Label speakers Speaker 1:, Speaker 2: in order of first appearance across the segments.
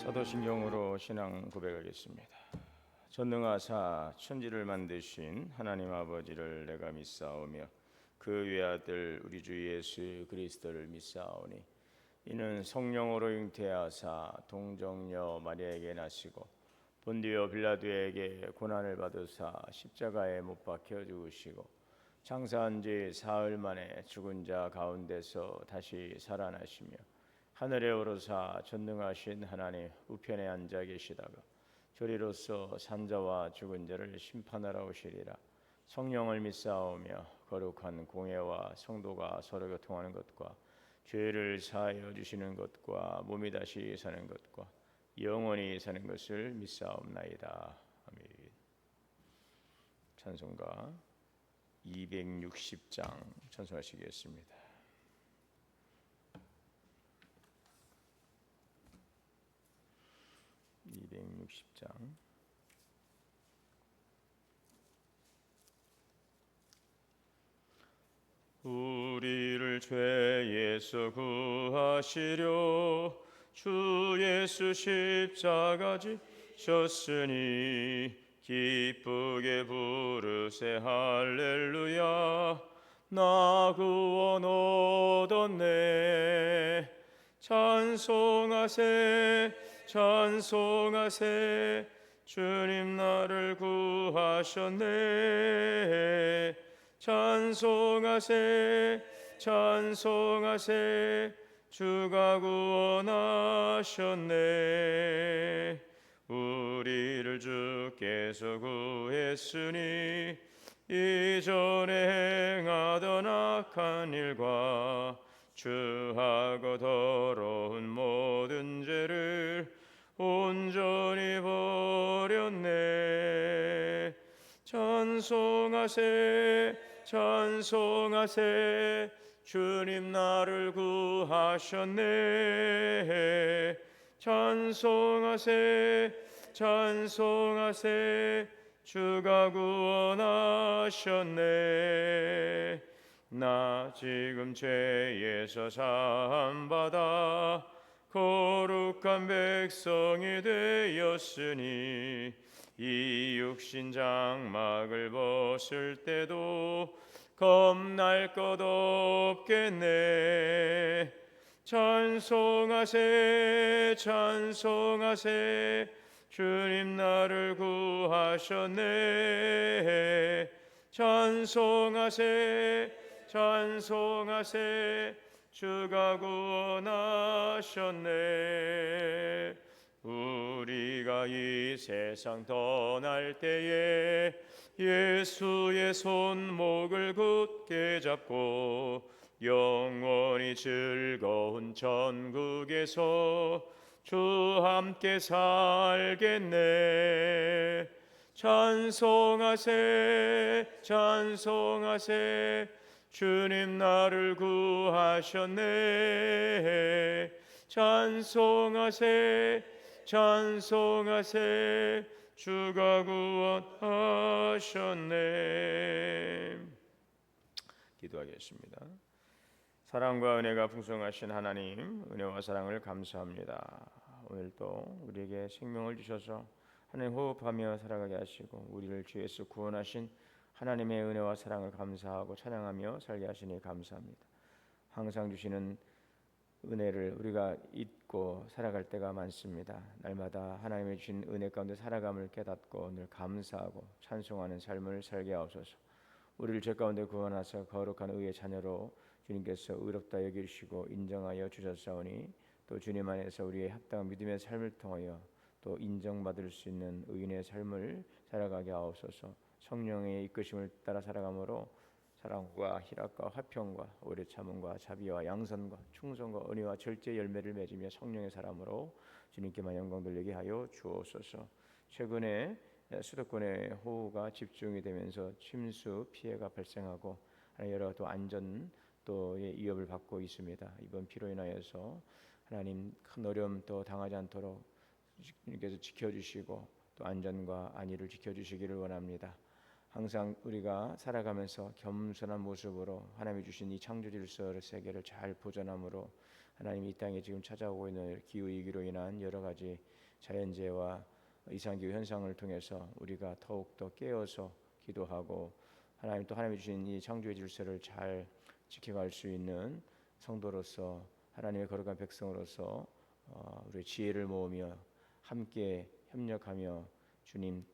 Speaker 1: 사도신경으로 신앙 고백하겠습니다. 전능하사 천지를 만드신 하나님 아버지를 내가 믿사오며 그 외아들 우리 주 예수 그리스도를 믿사오니 이는 성령으로 잉태하사 동정녀 마리아에게 나시고 본디오 빌라도에게 고난을 받으사 십자가에 못 박혀 죽으시고 장사한 지 사흘 만에 죽은 자 가운데서 다시 살아나시며 하늘에 오르사 전능하신 하나님 우편에 앉아 계시다가 저리로서 산자와 죽은 자를 심판하러 오시리라. 성령을 믿사오며 거룩한 공회와 성도가 서로 교통하는 것과 죄를 사하여 주시는 것과 몸이 다시 사는 것과 영원히 사는 것을 믿사옵나이다. 아멘. 찬송가 260장 찬송하시겠습니다. 우리를 죄에서 구하시려 주 예수 십자가 지셨으니 기쁘게 부르세 할렐루야. 나 구원 얻었네. 찬송하세 찬송하세 주님 나를 구하셨네. 찬송하세 찬송하세 주가 구원하셨네. 우리를 주께서 구했으니 이전에 행하던 악한 일과 추하고 더러운 모든 죄를 온전히 버렸네. 찬송하세 찬송하세 주님 나를 구하셨네. 찬송하세 찬송하세 주가 구원하셨네. 나 지금 죄에서 사함받아 거룩한 백성이 되었으니 이 육신 장막을 벗을 때도 겁날 것 없겠네. 찬송하세 찬송하세 주님 나를 구하셨네. 찬송하세 찬송하세 주가 구원하셨네. 우리가 이 세상 떠날 때에 예수의 손목을 굳게 잡고 영원히 즐거운 천국에서 주 함께 살겠네. 찬송하세 찬송하세 주님 나를 구하셨네. 찬송하세 찬송하세 주가 구원하셨네. 기도하겠습니다. 사랑과 은혜가 풍성하신 하나님, 은혜와 사랑을 감사합니다. 오늘도 우리에게 생명을 주셔서 하나님 호흡하며 살아가게 하시고 우리를 주에서 구원하신 하나님의 은혜와 사랑을 감사하고 찬양하며 살게 하시니 감사합니다. 항상 주시는 은혜를 우리가 잊고 살아갈 때가 많습니다. 날마다 하나님의 주신 은혜 가운데 살아감을 깨닫고 늘 감사하고 찬송하는 삶을 살게 하옵소서. 우리를 죄 가운데 구원하사 거룩한 의의 자녀로 주님께서 의롭다 여기시고 인정하여 주셨사오니 또 주님 안에서 우리의 합당한 믿음의 삶을 통하여 또 인정받을 수 있는 의인의 삶을 살아가게 하옵소서. 성령의 이끄심을 따라 살아감으로 사랑과 희락과 화평과 오래 참음과 자비와 양선과 충성과 은혜와 절제 열매를 맺으며 성령의 사람으로 주님께만 영광 돌리게 하여 주옵소서. 최근에 수도권의 호우가 집중이 되면서 침수 피해가 발생하고 여러 또 안전 또의 위협을 받고 있습니다. 이번 피로 인하여서 하나님 큰 어려움 또 당하지 않도록 주님께서 지켜주시고 또 안전과 안위를 지켜주시기를 원합니다. 항상 우리가 살아가면서 겸손한 모습으로 하나님이 주신 이 창조 질서 세계를 잘 보존함으로 하나님이 이 땅에 지금 찾아오고 있는 기후 위기로 인한 여러 가지 자연재해와 이상기후 현상을 통해서 우리가 더욱더 깨어서 기도하고 하나님 또 하나님이 주신 이 창조의 질서를 잘 지켜갈 수 있는 성도로서 하나님의 거룩한 백성으로서 우리의 지혜를 모으며 함께 협력하며 주님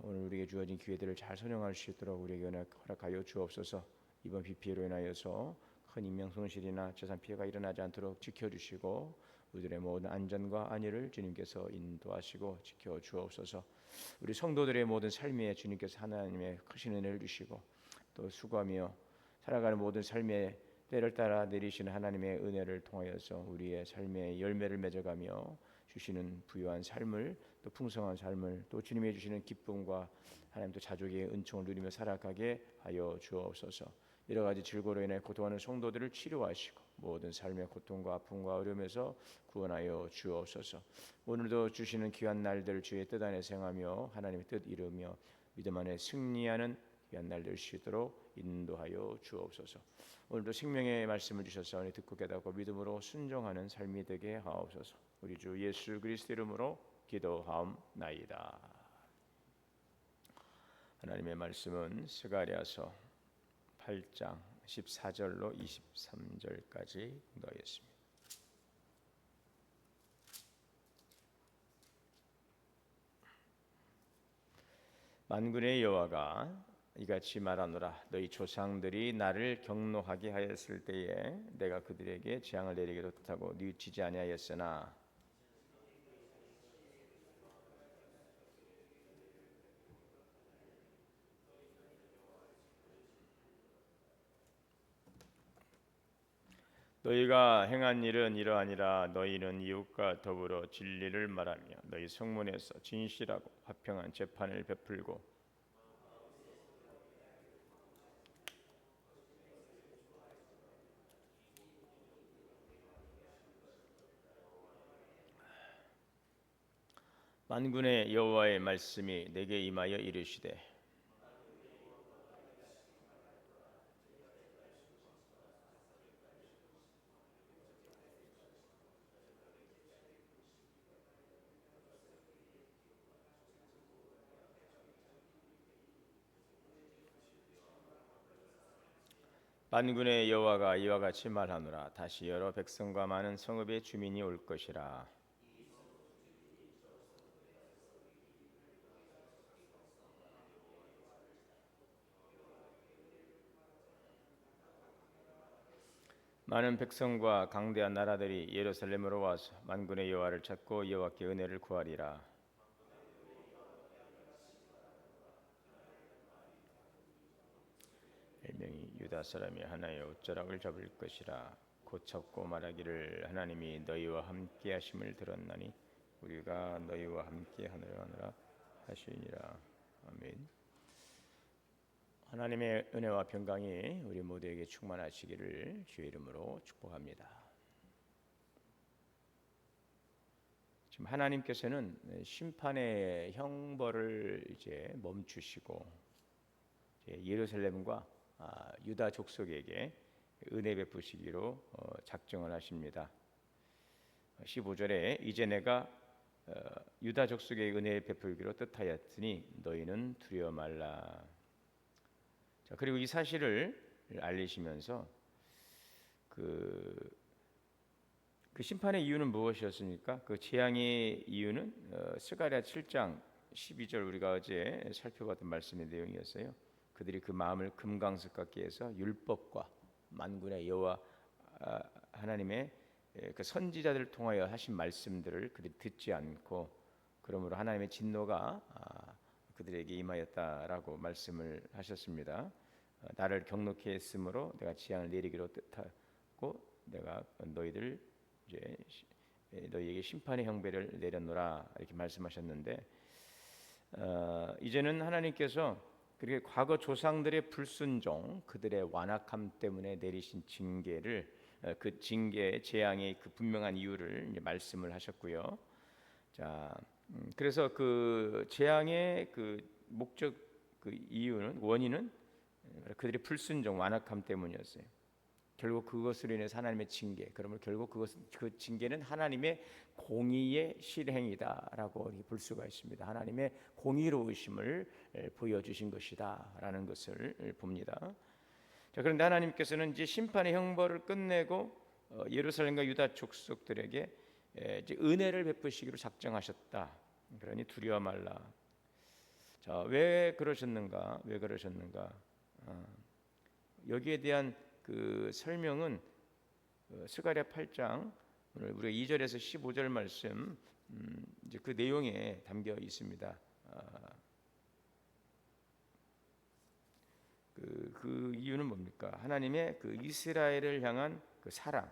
Speaker 1: 오늘 우리에게 주어진 기회들을 잘 선용할 수 있도록 우리에게 허락하여 주옵소서. 이번 비 피해로 인하여서 큰 인명 손실이나 재산 피해가 일어나지 않도록 지켜주시고 우리들의 모든 안전과 안위를 주님께서 인도하시고 지켜 주옵소서. 우리 성도들의 모든 삶에 주님께서 하나님의 크신 은혜를 주시고 또 수고하며 살아가는 모든 삶의 때를 따라 내리시는 하나님의 은혜를 통하여서 우리의 삶의 열매를 맺어가며 주시는 부유한 삶을 또 풍성한 삶을 또 주님이 주시는 기쁨과 하나님 또 자족의 은총을 누리며 살아가게 하여 주옵소서. 여러 가지 질고로 인해 고통하는 성도들을 치료하시고 모든 삶의 고통과 아픔과 어려움에서 구원하여 주옵소서. 오늘도 주시는 귀한 날들 주의 뜻 안에 생하며 하나님의 뜻 이루며 믿음 안에 승리하는 귀한 날 될 수 있도록 인도하여 주옵소서. 오늘도 생명의 말씀을 주셔서 듣고 깨닫고 믿음으로 순종하는 삶이 되게 하옵소서. 우리 주 예수 그리스도 이름으로 기도하옵나이다. 하나님의 말씀은 스가랴서 8장 14절로 23절까지 넣었습니다. 만군의 여호와가 이같이 말하노라. 너희 조상들이 나를 경노하게 하였을 때에 내가 그들에게 재앙을 내리기로 뜻하고 뉘우치지 아니하였으나 너희가 행한 일은 이러하니라. 너희는 이웃과 더불어 진리를 말하며 너희 성문에서 진실하고 화평한 재판을 베풀고 만군의 여호와의 말씀이 내게 임하여 이르시되 만군의 여호와가 이와 같이 말하노라. 다시 여러 백성과 많은 성읍의 주민이 올 것이라. 많은 백성과 강대한 나라들이 예루살렘으로 와서 만군의 여호와를 찾고 여호와께 은혜를 구하리라. 일명이 유다 사람이 하나의 옷자락을 잡을 것이라. 곧 잡고 말하기를 하나님이 너희와 함께 하심을 들었나니 우리가 너희와 함께 하느라 하시니라. 아멘. 하나님의 은혜와 평강이 우리 모두에게 충만하시기를 주의 이름으로 축복합니다. 지금 하나님께서는 심판의 형벌을 이제 멈추시고 예루살렘과 유다 족속에게 은혜 베푸시기로 작정을 하십니다. 15절에 이제 내가 유다 족속에 은혜 베풀기로 뜻하였으니 너희는 두려워 말라. 자, 그리고 이 사실을 알리시면서 그 심판의 이유는 무엇이었습니까? 그 재앙의 이유는 스가랴 7장 12절 우리가 어제 살펴봤던 말씀의 내용이었어요. 그들이 그 마음을 금강석 같게 해서 율법과 만군의 여호와 하나님의 그 선지자들을 통하여 하신 말씀들을 그들이 듣지 않고 그러므로 하나님의 진노가 그들에게 임하였다라고 말씀을 하셨습니다. 나를 경노케 했으므로 내가 재앙을 내리기로 뜻하고 내가 너희에게 심판의 형벌을 내렸노라 이렇게 말씀하셨는데 이제는 하나님께서 그렇게 과거 조상들의 불순종 그들의 완악함 때문에 내리신 징계를 그 징계 재앙의 그 분명한 이유를 이제 말씀을 하셨고요. 자, 그래서 그 재앙의 그 목적 그 이유는 원인은 그들의 불순종, 완악함 때문이었어요. 결국 그것으로 인해서 하나님의 징계. 그러면 결국 그 징계는 하나님의 공의의 실행이다라고 볼 수가 있습니다. 하나님의 공의로우심을 보여주신 것이다라는 것을 봅니다. 자, 그런데 하나님께서는 이제 심판의 형벌을 끝내고 예루살렘과 유다 족속들에게 이제 은혜를 베푸시기로 작정하셨다. 그러니 두려워 말라. 자, 왜 그러셨는가? 왜 그러셨는가? 여기에 대한 그 설명은 스가랴 8장 오늘 우리가 2절에서 15절 말씀 이제 그 내용에 담겨 있습니다. 그 이유는 뭡니까? 하나님의 그 이스라엘을 향한 그 사랑,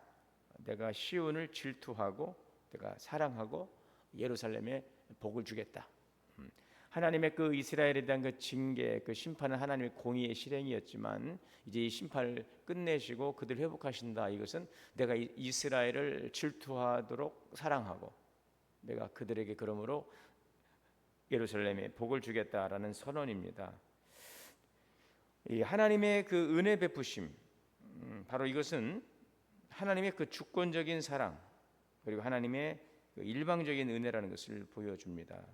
Speaker 1: 내가 시온을 질투하고 내가 사랑하고 예루살렘에 복을 주겠다. 하나님의 그 이스라엘에 대한 그 징계, 그 심판은 하나님의 공의의 실행이었지만 이제 이 심판을 끝내시고 그들 회복하신다. 이것은 내가 이스라엘을 질투하도록 사랑하고 내가 그들에게 그러므로 예루살렘에 복을 주겠다라는 선언입니다. 이 하나님의 그 은혜 베푸심, 바로 이것은 하나님의 그 주권적인 사랑 그리고 하나님의 그 일방적인 은혜라는 것을 보여줍니다.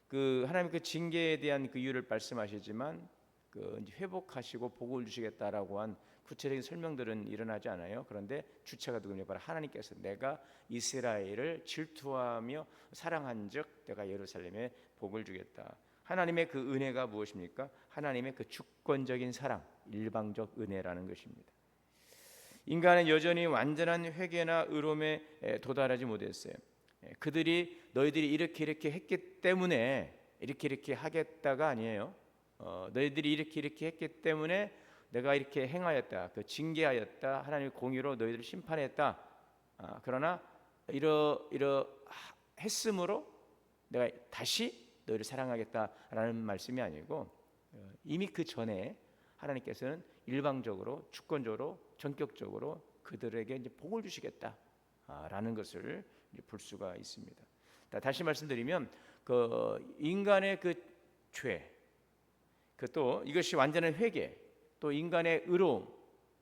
Speaker 1: 그 하나님 그 징계에 대한 그 이유를 말씀하시지만 그 이제 회복하시고 복을 주시겠다라고 한 구체적인 설명들은 일어나지 않아요. 그런데 주체가 누구냐? 바로 하나님께서 내가 이스라엘을 질투하며 사랑한즉 내가 예루살렘에 복을 주겠다. 하나님의 그 은혜가 무엇입니까? 하나님의 그 주권적인 사랑, 일방적 은혜라는 것입니다. 인간은 여전히 완전한 회개나 의로움에 도달하지 못했어요. 그들이 너희들이 이렇게 했기 때문에 이렇게 하겠다가 아니에요. 너희들이 이렇게 했기 때문에 내가 이렇게 행하였다, 그 징계하였다, 하나님의 공의로 너희들을 심판했다. 그러나 이러 했으므로 내가 다시 너희를 사랑하겠다라는 말씀이 아니고 이미 그 전에 하나님께서는 일방적으로 주권적으로 전격적으로 그들에게 이제 복을 주시겠다라는 것을 볼 수가 있습니다. 다시 말씀드리면 그 인간의 그 죄, 그 또 이것이 완전한 회개, 또 인간의 의로움,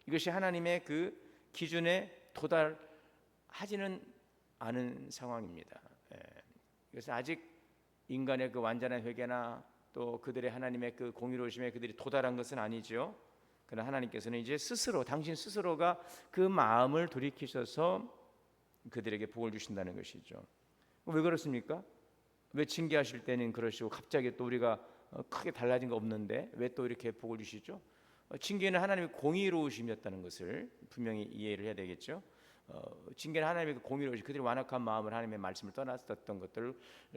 Speaker 1: 이것이 하나님의 그 기준에 도달하지는 않은 상황입니다. 그래서 아직 인간의 그 완전한 회개나 또 그들의 하나님의 그 공의로우심에 그들이 도달한 것은 아니죠. 그러나 하나님께서는 이제 스스로 당신 스스로가 그 마음을 돌이키셔서 그들에게 복을 주신다는 것이죠. 왜 그렇습니까? 왜 징계하실 때는 그러시고 갑자기 또 우리가 크게 달라진 거 없는데 왜 또 이렇게 복을 주시죠? 징계는 하나님의 공의로우심이었다는 것을 분명히 이해를 해야 되겠죠. 징계는 하나님의 공의로우심, 그들이 완악한 마음을 하나님의 말씀을 떠났었던 것들,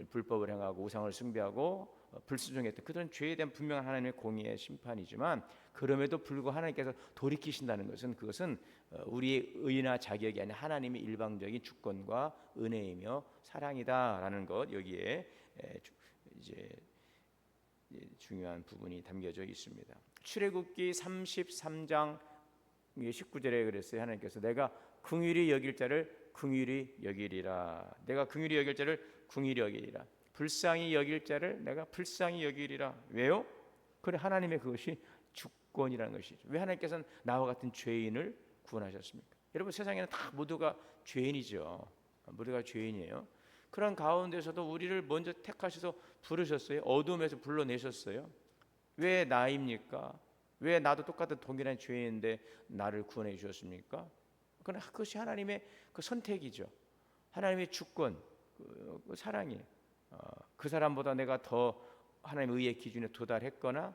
Speaker 1: 불법을 행하고 우상을 숭배하고 불순종했던 그들은 죄에 대한 분명한 하나님의 공의의 심판이지만 그럼에도 불구하고 하나님께서 돌이키신다는 것은 그것은 우리의 의나 자격이 아닌 하나님의 일방적인 주권과 은혜이며 사랑이다라는 것, 여기에 이제 중요한 부분이 담겨져 있습니다. 출애굽기 33장 19절에 그랬어요. 하나님께서 내가 긍휼히 여길 자를 긍휼히 여기리라. 내가 긍휼히 여길 자를 긍휼히 여기리라. 불쌍히 여길 자를 내가 불쌍히 여기리라. 왜요? 그래, 하나님의 그것이 주권이라는 것이죠. 왜 하나님께서는 나와 같은 죄인을 구원하셨습니까? 여러분, 세상에는 다 모두가 죄인이죠. 모두가 죄인이에요. 그런 가운데서도 우리를 먼저 택하셔서 부르셨어요. 어둠에서 불러내셨어요. 왜 나입니까? 왜 나도 똑같은 동일한 죄인인데 나를 구원해 주셨습니까? 그러나 그것이 하나님의 그 선택이죠. 하나님의 주권, 그 사랑이 그 사람보다 내가 더 하나님의 의의 기준에 도달했거나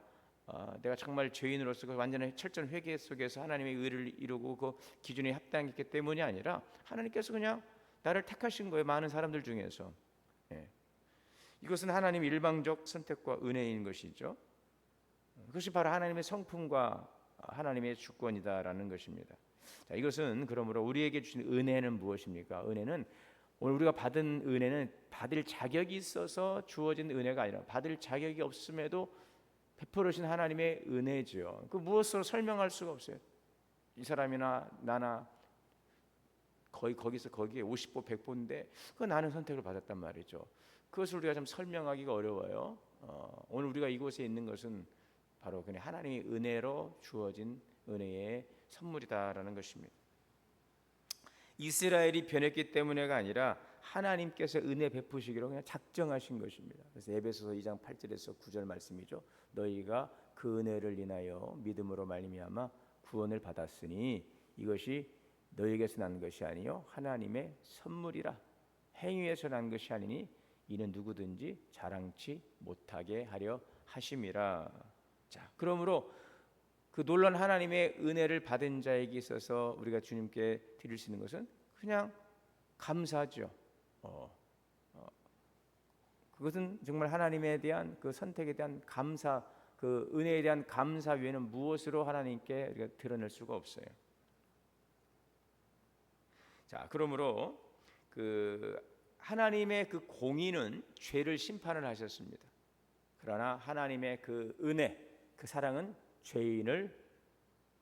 Speaker 1: 내가 정말 죄인으로서 그 완전한 철저한 회개 속에서 하나님의 의를 이루고 그 기준에 합당했기 때문이 아니라 하나님께서 그냥 나를 택하신 거예요. 많은 사람들 중에서. 이것은 하나님의 일방적 선택과 은혜인 것이죠. 그것이 바로 하나님의 성품과 하나님의 주권이다라는 것입니다. 자, 이것은 그러므로 우리에게 주신 은혜는 무엇입니까? 은혜는 오늘 우리가 받은 은혜는 받을 자격이 있어서 주어진 은혜가 아니라 받을 자격이 없음에도 베풀으신 하나님의 은혜죠. 그 무엇으로 설명할 수가 없어요. 이 사람이나 나나 거의 거기서 거기에 50보 100보인데 그 나는 선택을 받았단 말이죠. 그것을 우리가 좀 설명하기가 어려워요. 오늘 우리가 이곳에 있는 것은 바로 그냥 하나님의 은혜로 주어진 은혜의 선물이다라는 것입니다. 이스라엘이 변했기 때문에가 아니라 하나님께서 은혜 베푸시기로 그냥 작정하신 것입니다. 그래서 에베소서 2장 8절에서 9절 말씀이죠. 너희가 그 은혜를 인하여 믿음으로 말미암아 구원을 받았으니 이것이 너희에게서 난 것이 아니요 하나님의 선물이라. 행위에서 난 것이 아니니 이는 누구든지 자랑치 못하게 하려 하심이라. 자, 그러므로 그 놀라운 하나님의 은혜를 받은 자에게 있어서 우리가 주님께 드릴 수 있는 것은 그냥 감사죠. 그것은 정말 하나님에 대한 그 선택에 대한 감사, 그 은혜에 대한 감사 외에는 무엇으로 하나님께 우리가 드러낼 수가 없어요. 자, 그러므로 그 하나님의 그 공의는 죄를 심판을 하셨습니다. 그러나 하나님의 그 은혜, 그 사랑은 죄인을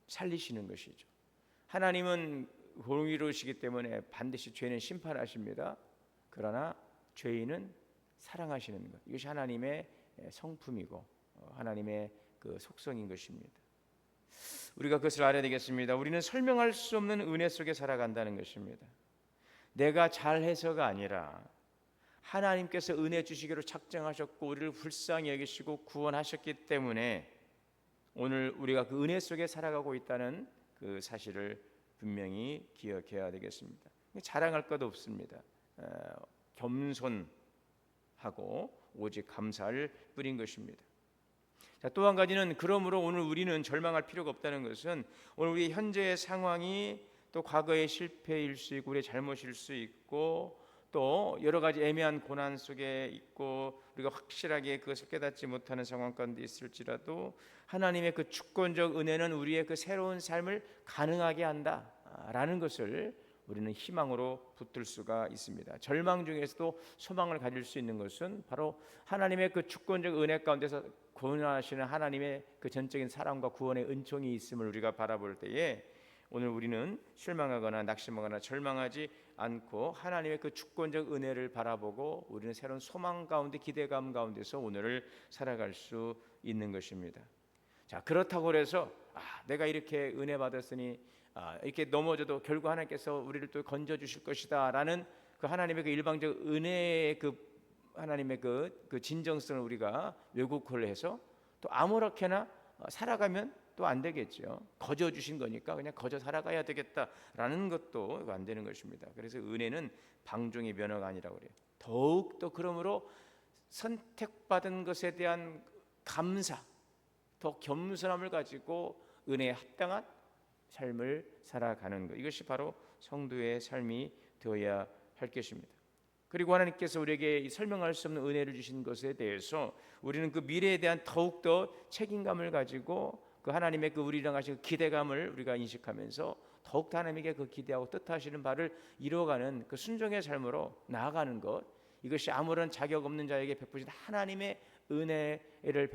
Speaker 1: 살리시는 것이죠. 하나님은 공의로우시기 때문에 반드시 죄는 심판하십니다. 그러나 죄인은 사랑하시는 것, 이것이 하나님의 성품이고 하나님의 그 속성인 것입니다. 우리가 그것을 알아야 되겠습니다. 우리는 설명할 수 없는 은혜 속에 살아간다는 것입니다. 내가 잘해서가 아니라 하나님께서 은혜 주시기로 작정하셨고 우리를 불쌍히 여기시고 구원하셨기 때문에 오늘 우리가 그 은혜 속에 살아가고 있다는 그 사실을 분명히 기억해야 되겠습니다. 자랑할 것 없습니다. 겸손하고 오직 감사를 뿌린 것입니다. 자, 또 한 가지는 그러므로 오늘 우리는 절망할 필요가 없다는 것은 오늘 우리 현재의 상황이 또 과거의 실패일 수 있고 우리의 잘못일 수 있고 또 여러 가지 애매한 고난 속에 있고 우리가 확실하게 그것을 깨닫지 못하는 상황 가운데 있을지라도 하나님의 그 주권적 은혜는 우리의 그 새로운 삶을 가능하게 한다라는 것을 우리는 희망으로 붙들 수가 있습니다. 절망 중에서도 소망을 가질 수 있는 것은 바로 하나님의 그 주권적 은혜 가운데서 구원하시는 하나님의 그 전적인 사랑과 구원의 은총이 있음을 우리가 바라볼 때에 오늘 우리는 실망하거나 낙심하거나 절망하지 않고 하나님의 그 주권적 은혜를 바라보고 우리는 새로운 소망 가운데 기대감 가운데서 오늘을 살아갈 수 있는 것입니다. 자, 그렇다고 해서 내가 이렇게 은혜 받았으니 이렇게 넘어져도 결국 하나님께서 우리를 또 건져 주실 것이다라는 그 하나님의 그 일방적 은혜의 그 하나님의 그 진정성을 우리가 왜곡을 해서 또 아무렇게나 살아가면 또 안 되겠죠. 거저 주신 거니까 그냥 거저 살아가야 되겠다라는 것도 안 되는 것입니다. 그래서 은혜는 방종의 면허가 아니라고 그래요. 더욱 더 그러므로 선택받은 것에 대한 감사, 더 겸손함을 가지고 은혜에 합당한 삶을 살아가는 것, 이것이 바로 성도의 삶이 되어야 할 것입니다. 그리고 하나님께서 우리에게 설명할 수 없는 은혜를 주신 것에 대해서 우리는 그 미래에 대한 더욱더 책임감을 가지고 그 하나님의 그 우리랑 하신 기대감을 우리가 인식하면서 더욱더 하나님에게 그 기대하고 뜻하시는 바를 이루어가는 그 순종의 삶으로 나아가는 것, 이것이 아무런 자격 없는 자에게 베푸신 하나님의 은혜를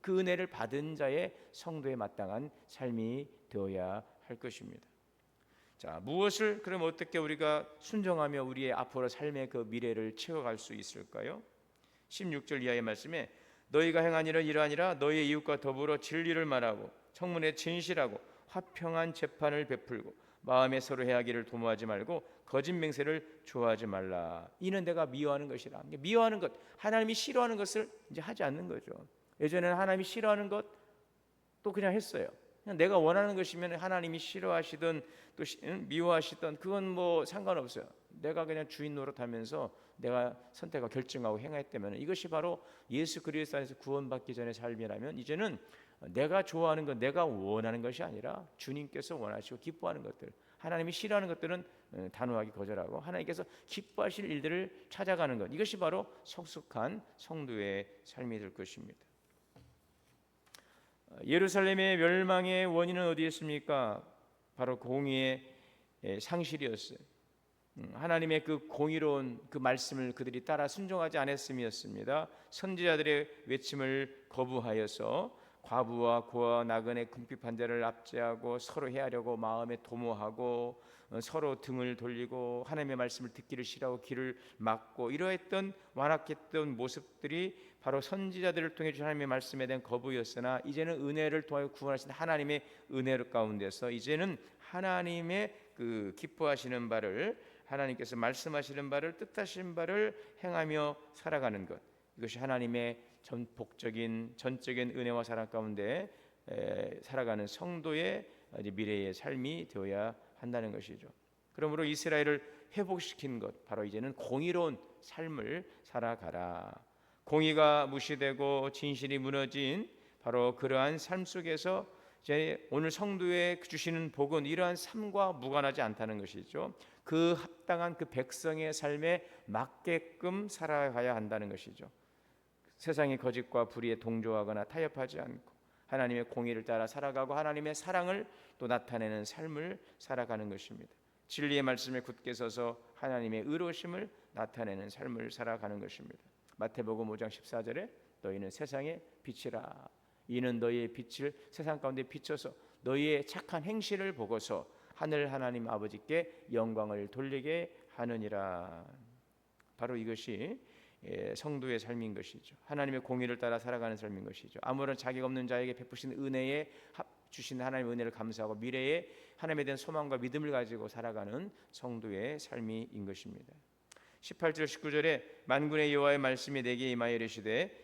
Speaker 1: 그 은혜를 받은 자의 성도에 마땅한 삶이 되어야 할 것입니다. 자, 무엇을 그럼 어떻게 우리가 순종하며 우리의 앞으로 삶의 그 미래를 채워갈 수 있을까요? 16절 이하의 말씀에 너희가 행한 일은 이러하니라. 너희의 이웃과 더불어 진리를 말하고 청문에 진실하고 화평한 재판을 베풀고 마음에 서로 해하기를 도모하지 말고 거짓 맹세를 좋아하지 말라. 이는 내가 미워하는 것이라. 미워하는 것, 하나님이 싫어하는 것을 이제 하지 않는 거죠. 예전에는 하나님이 싫어하는 것 또 그냥 했어요. 그냥 내가 원하는 것이면 하나님이 싫어하시든 또 미워하시든 그건 뭐 상관없어요. 내가 그냥 주인 노릇하면서 내가 선택하고 결정하고 행했다면 이것이 바로 예수 그리스도 안에서 구원받기 전의 삶이라면 이제는 내가 좋아하는 것, 내가 원하는 것이 아니라 주님께서 원하시고 기뻐하는 것들, 하나님이 싫어하는 것들은 단호하게 거절하고 하나님께서 기뻐하실 일들을 찾아가는 것, 이것이 바로 성숙한 성도의 삶이 될 것입니다. 예루살렘의 멸망의 원인은 어디에 있습니까? 바로 공의의 상실이었어요. 하나님의 그 공의로운 그 말씀을 그들이 따라 순종하지 않았음이었습니다. 선지자들의 외침을 거부하여서 과부와 고아 나그네 궁핍한 자를 압제하고 서로 해하려고 마음에 도모하고 서로 등을 돌리고 하나님의 말씀을 듣기를 싫어하고 귀를 막고 이러했던 완악했던 모습들이 바로 선지자들을 통해 주신 하나님의 말씀에 대한 거부였으나 이제는 은혜를 통하여 구원하신 하나님의 은혜 가운데서 이제는 하나님의 그 기뻐하시는 바를 하나님께서 말씀하시는 바를 뜻하신 바를 행하며 살아가는 것, 이것이 하나님의 전적인 은혜와 사랑 가운데 살아가는 성도의 미래의 삶이 되어야 한다는 것이죠. 그러므로 이스라엘을 회복시킨 것, 바로 이제는 공의로운 삶을 살아가라. 공의가 무시되고 진실이 무너진 바로 그러한 삶 속에서 이제 오늘 성도에 주시는 복은 이러한 삶과 무관하지 않다는 것이죠. 그 합당한 그 백성의 삶에 맞게끔 살아가야 한다는 것이죠. 세상의 거짓과 불의에 동조하거나 타협하지 않고 하나님의 공의를 따라 살아가고 하나님의 사랑을 또 나타내는 삶을 살아가는 것입니다. 진리의 말씀에 굳게 서서 하나님의 의로우심을 나타내는 삶을 살아가는 것입니다. 마태복음 5장 14절에 너희는 세상의 빛이라. 이는 너희의 빛을 세상 가운데 비춰서 너희의 착한 행실을 보고서 하늘 하나님 아버지께 영광을 돌리게 하느니라. 바로 이것이 성도의 삶인 것이죠. 하나님의 공의를 따라 살아가는 삶인 것이죠. 아무런 자격 없는 자에게 베푸신 은혜에 주신 하나님의 은혜를 감사하고 미래에 하나님에 대한 소망과 믿음을 가지고 살아가는 성도의 삶인 것입니다. 18절 19절에 만군의 여호와의 말씀이 내게 임하여 이르시되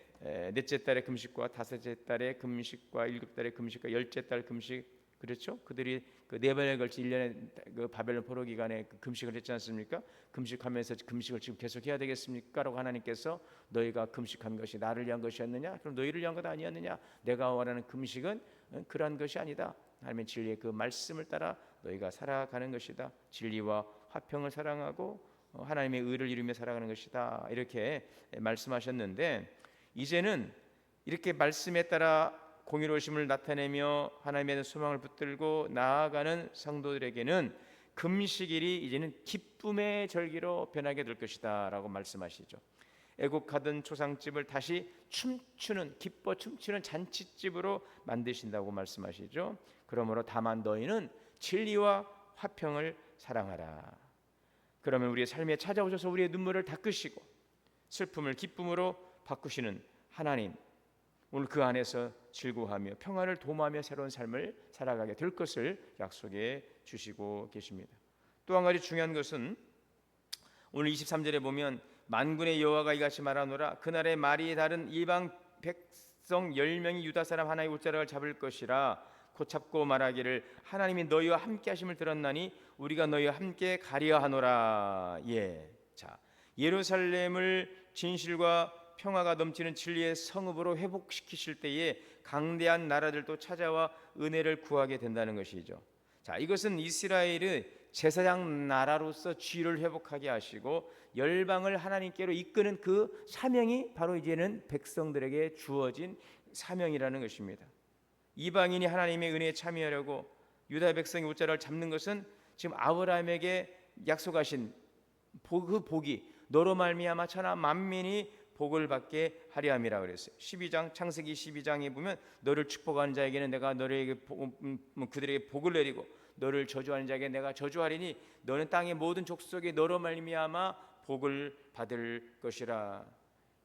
Speaker 1: 넷째 달의 금식과 다섯째 달의 금식과 일곱 달의 금식과 열째 달 금식, 그렇죠? 그들이 그 네 번에 걸쳐 1년의 그 바벨론 포로 기간에 그 금식을 했지 않습니까? 금식하면서 금식을 지금 계속 해야 되겠습니까? 라고 하나님께서 너희가 금식한 것이 나를 위한 것이었느냐? 그럼 너희를 위한 것 아니었느냐? 내가 원하는 금식은 그러한 것이 아니다. 하나님의 진리의 그 말씀을 따라 너희가 살아가는 것이다. 진리와 화평을 사랑하고 하나님의 의를 이루며 살아가는 것이다. 이렇게 말씀하셨는데 이제는 이렇게 말씀에 따라 공의로우심을 나타내며 하나님에 대한 소망을 붙들고 나아가는 성도들에게는 금식일이 이제는 기쁨의 절기로 변하게 될 것이다 라고 말씀하시죠. 애국하던 초상집을 다시 춤추는, 기뻐 춤추는 잔치집으로 만드신다고 말씀하시죠. 그러므로 다만 너희는 진리와 화평을 사랑하라. 그러면 우리의 삶에 찾아오셔서 우리의 눈물을 닦으시고 슬픔을 기쁨으로 바꾸시는 하나님, 오늘 그 안에서 즐거워하며 평안을 도모하며 새로운 삶을 살아가게 될 것을 약속해 주시고 계십니다. 또 한 가지 중요한 것은 오늘 23절에 보면 만군의 여호와가 이같이 말하노라. 그날에 말이 다른 이방 백성 10명이 유다 사람 하나의 옷자락을 잡을 것이라. 곧 잡고 말하기를 하나님이 너희와 함께 하심을 들었나니 우리가 너희와 함께 가리라 하노라. 자, 예루살렘을 진실과 평화가 넘치는 진리의 성읍으로 회복시키실 때에 강대한 나라들도 찾아와 은혜를 구하게 된다는 것이죠. 자, 이것은 이스라엘의 제사장 나라로서 지위를 회복하게 하시고 열방을 하나님께로 이끄는 그 사명이 바로 이제는 백성들에게 주어진 사명이라는 것입니다. 이방인이 하나님의 은혜에 참여하려고 유다 백성의 옷자락을 잡는 것은 지금 아브라함에게 약속하신 그 복이 너로 말미암아 천하 만민이 복을 받게 하려 함이라 그랬어요. 12장 창세기 12장에 보면 너를 축복하는 자에게는 내가 너에게 그들에게 복을 내리고 너를 저주하는 자에게 내가 저주하리니 너는 땅의 모든 족속이 너로 말미암아 복을 받을 것이라.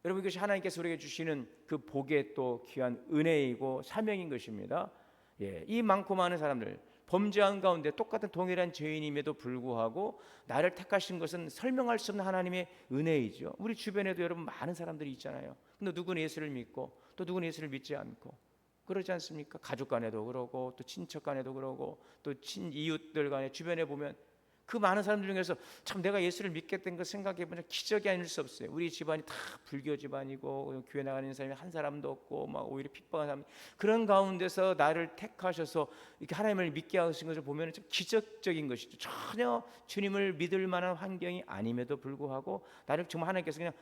Speaker 1: 여러분, 이것이 하나님께서 우리에게 주시는 그 복의 또 귀한 은혜이고 사명인 것입니다. 이 많고 많은 사람들, 범죄한 가운데 똑같은 동일한 죄인임에도 불구하고 나를 택하신 것은 설명할 수 없는 하나님의 은혜이죠. 우리 주변에도 여러분 많은 사람들이 있잖아요. 근데 누구는 예수를 믿고 또 누구는 예수를 믿지 않고 그러지 않습니까? 가족 간에도 그러고 또 친척 간에도 그러고 또 친이웃들 간에 주변에 보면 그 많은 사람들 중에서 참 내가 예수를 믿게 된 거 생각해보면 기적이 아닐 수 없어요. 우리 집안이 다 불교 집안이고 교회 나가는 사람이 한 사람도 없고 막 오히려 핍박한 사람, 그런 가운데서 나를 택하셔서 이렇게 하나님을 믿게 하신 것을 보면 좀 기적적인 것이죠. 전혀 주님을 믿을 만한 환경이 아님에도 불구하고 나를 정말 하나님께서 그냥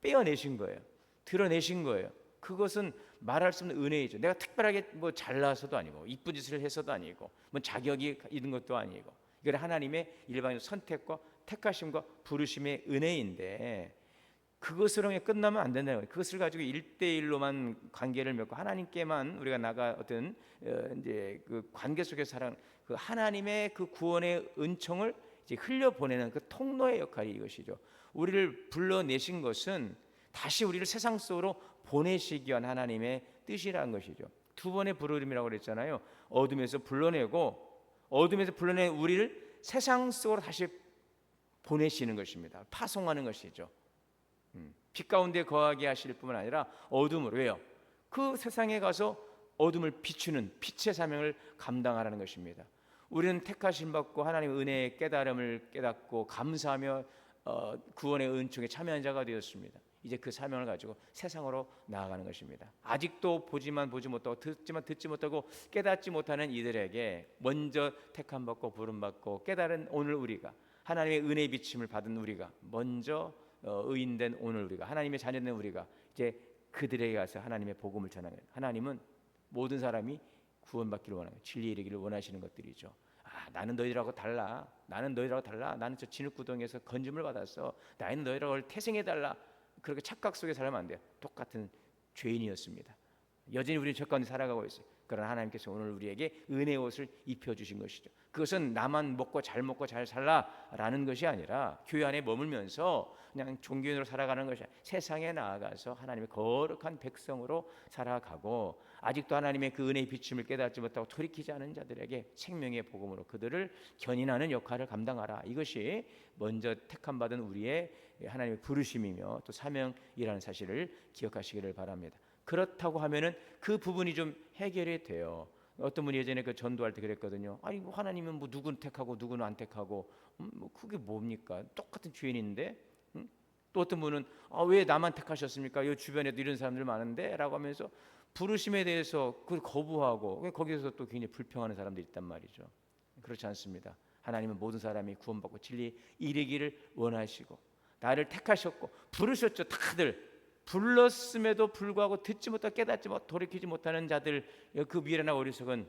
Speaker 1: 빼어내신 거예요. 드러내신 거예요. 그것은 말할 수 없는 은혜이죠. 내가 특별하게 뭐 잘나서도 아니고 이쁜 짓을 해서도 아니고 뭐 자격이 있는 것도 아니고 이건 하나님의 일반적 선택과 택하심과 부르심의 은혜인데 그것으로 끝나면 안 된다는 거예요. 그것을 가지고 1대1로만 관계를 맺고 하나님께만 우리가 나가 어떤 이제 그 관계 속에서 살아가는 그 하나님의 그 구원의 은총을 이제 흘려 보내는 그 통로의 역할이 이것이죠. 우리를 불러내신 것은 다시 우리를 세상 속으로 보내시기 위한 하나님의 뜻이라는 것이죠. 두 번의 부르림이라고 그랬잖아요. 어둠에서 불러내고 어둠에서 불러낸 우리를 세상 속으로 다시 보내시는 것입니다. 파송하는 것이죠. 빛 가운데 거하게 하실 뿐만 아니라 어둠으로, 왜요? 그 세상에 가서 어둠을 비추는 빛의 사명을 감당하라는 것입니다. 우리는 택하심 받고 하나님의 은혜의 깨달음을 깨닫고 감사하며 구원의 은총에 참여한 자가 되었습니다. 이제 그 사명을 가지고 세상으로 나아가는 것입니다. 아직도 보지만 보지 못하고 듣지만 듣지 못하고 깨닫지 못하는 이들에게 먼저 택함 받고 부름 받고 깨달은 오늘 우리가, 하나님의 은혜의 비침을 받은 우리가, 먼저 의인된 오늘 우리가, 하나님의 자녀된 우리가 이제 그들에게 가서 하나님의 복음을 전하는, 하나님은 모든 사람이 구원받기를 원하고 진리에 이르기를 원하시는 것들이죠. 나는 너희들하고 달라. 나는 너희들하고 달라. 나는 저 진흙구덩이에서 건짐을 받았어. 나는 너희들하고 태생해 달라. 그렇게 착각 속에 살면 안 돼요. 똑같은 죄인이었습니다. 여전히 우리는 저 가운데 살아가고 있어요. 그러나 하나님께서 오늘 우리에게 은혜의 옷을 입혀주신 것이죠. 그것은 나만 먹고 잘 살라라는 것이 아니라 교회 안에 머물면서 그냥 종교인으로 살아가는 것이 아니라 세상에 나아가서 하나님의 거룩한 백성으로 살아가고, 아직도 하나님의 그 은혜의 비침을 깨닫지 못하고 돌이키지 않은 자들에게 생명의 복음으로 그들을 견인하는 역할을 감당하라. 이것이 먼저 택함 받은 우리의 하나님의 부르심이며 또 사명이라는 사실을 기억하시기를 바랍니다. 그렇다고 하면은 그 부분이 좀 해결이 돼요. 어떤 분이 예전에 그 전도할 때 그랬거든요. 아니 뭐 하나님은 뭐 누구는 택하고 누구는 안 택하고 뭐 그게 뭡니까? 똑같은 죄인인데. 또 어떤 분은 왜 나만 택하셨습니까? 이 주변에도 이런 사람들 많은데 라고 하면서 부르심에 대해서 그걸 거부하고 거기서 또 굉장히 불평하는 사람들이 있단 말이죠. 그렇지 않습니다. 하나님은 모든 사람이 구원받고 진리에 이르기를 원하시고 나를 택하셨고 부르셨죠. 다들 불렀음에도 불구하고 듣지 못하고 깨닫지 못하고 돌이키지 못하는 자들, 그 미련하고 어리석은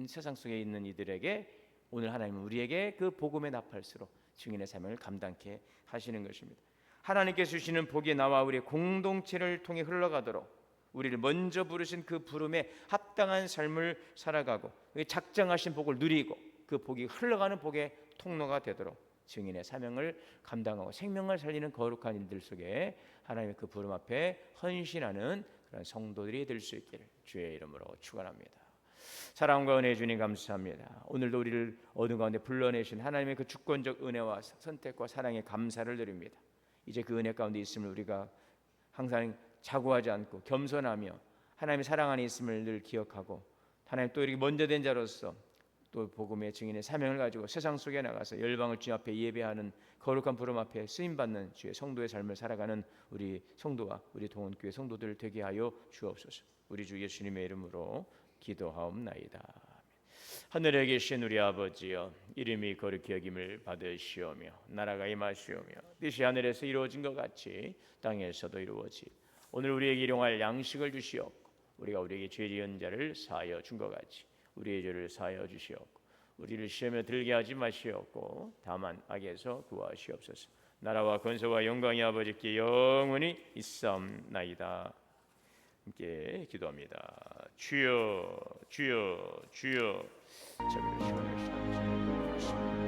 Speaker 1: 세상 속에 있는 이들에게 오늘 하나님은 우리에게 그 복음의 나팔수로 증인의 사명을 감당케 하시는 것입니다. 하나님께서 주시는 복이 나와 우리의 공동체를 통해 흘러가도록 우리를 먼저 부르신 그 부름에 합당한 삶을 살아가고 작정하신 복을 누리고 그 복이 흘러가는 복의 통로가 되도록 증인의 사명을 감당하고 생명을 살리는 거룩한 일들 속에 하나님의 그 부름 앞에 헌신하는 그런 성도들이 될 수 있기를 주의 이름으로 축원합니다. 사랑과 은혜의 주님 감사합니다. 오늘도 우리를 어둠 가운데 불러내신 하나님의 그 주권적 은혜와 선택과 사랑에 감사를 드립니다. 이제 그 은혜 가운데 있음을 우리가 항상 자고하지 않고 겸손하며 하나님의 사랑 안에 있음을 늘 기억하고, 하나님 또 이렇게 먼저 된 자로서 또 복음의 증인의 사명을 가지고 세상 속에 나가서 열방을 주님 앞에 예배하는 거룩한 부름 앞에 쓰임받는 주의 성도의 삶을 살아가는 우리 성도와 우리 동원교회 성도들 되게 하여 주옵소서. 우리 주 예수님의 이름으로 기도하옵나이다. 하늘에 계신 우리 아버지여, 이름이 거룩히 여김을 받으시오며 나라가 임하시오며 뜻이 하늘에서 이루어진 것 같이 땅에서도 이루어지. 오늘 우리에게 일용할 양식을 주시옵고 우리가 우리에게 죄 지은 자를 사하여 준 것 같이 우리의 죄를 사하여 주시옵고 우리를 시험에 들게 하지 마시옵고 다만 악에서 구하시옵소서. 나라와 권세와 영광이 아버지께 영원히 있사옵나이다. 함께 기도합니다. 주여 주여 주여. 자비로 시원하시옵소서.